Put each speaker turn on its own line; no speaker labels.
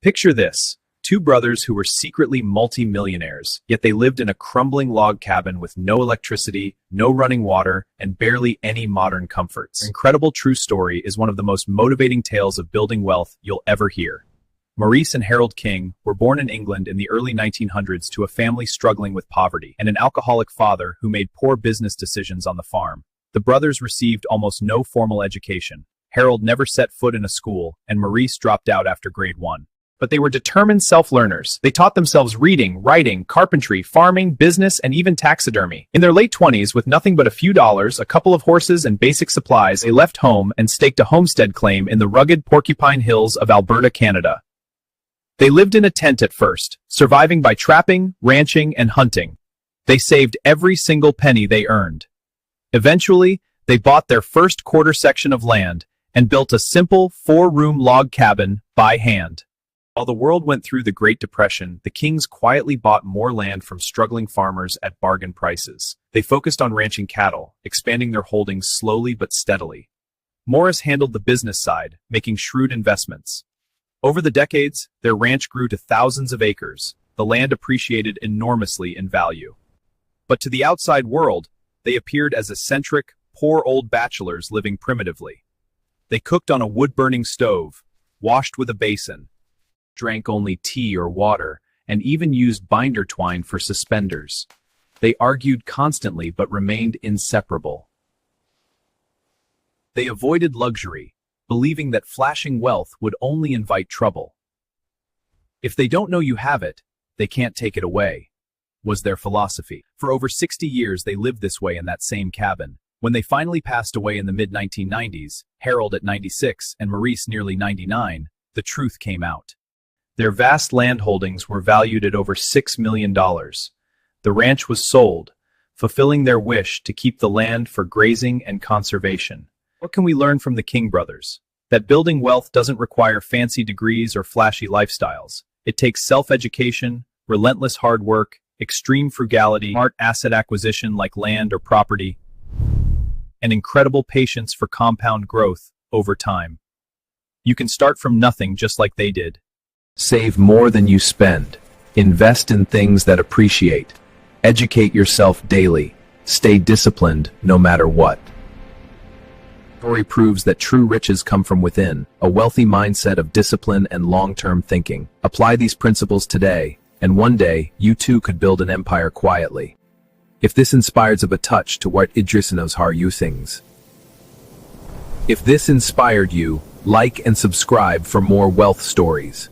Picture this. Two brothers who were secretly multi-millionaires, yet they lived in a crumbling log cabin with no electricity, no running water, and barely any modern comforts. Their incredible true story is one of the most motivating tales of building wealth you'll ever hear. Maurice and Harrold King were born in England in the early 1900s to a family struggling with poverty and an alcoholic father who made poor business decisions on the farm. The brothers received almost no formal education. Harrold never set foot in a school, and Maurice dropped out after grade 1. But they were determined self-learners. They taught themselves reading, writing, carpentry, farming, business, and even taxidermy. In their late 20s, with nothing but a few dollars, a couple of horses, and basic supplies, they left home and staked a homestead claim in the rugged Porcupine Hills of Alberta, Canada. They lived in a tent at first, surviving by trapping, ranching, and hunting. They saved every single penny they earned. Eventually, they bought their first quarter section of land and built a simple 4-room log cabin by hand. While the world went through the Great Depression, the Kings quietly bought more land from struggling farmers at bargain prices. They focused on ranching cattle, expanding their holdings slowly but steadily. Maurice handled the business side, making shrewd investments. Over the decades, their ranch grew to thousands of acres. The land appreciated enormously in value. But to the outside world, they appeared as eccentric, poor old bachelors living primitively. They cooked on a wood-burning stove, washed with a basin, drank only tea or water, and even used binder twine for suspenders. They argued constantly but remained inseparable. They avoided luxury, believing that flashing wealth would only invite trouble. If they don't know you have it, they can't take it away, was their philosophy. For over 60 years they lived this way in that same cabin. When they finally passed away in the mid-1990s, Harrold at 96 and Maurice nearly 99, the truth came out. Their vast land holdings were valued at over $6 million. The ranch was sold, fulfilling their wish to keep the land for grazing and conservation. What can we learn from the King brothers? That building wealth doesn't require fancy degrees or flashy lifestyles. It takes self-education, relentless hard work, extreme frugality, smart asset acquisition like land or property, and incredible patience for compound growth over time. You can start from nothing just like they did. Save more than you spend. Invest in things that appreciate. Educate yourself daily. Stay disciplined no matter what. The story proves that true riches come from within, a wealthy mindset of discipline and long-term thinking. Apply these principles today, and one day, you too could build an empire quietly. If this inspires a touch to what Idrisinos har you things. If this inspired you, like and subscribe for more wealth stories.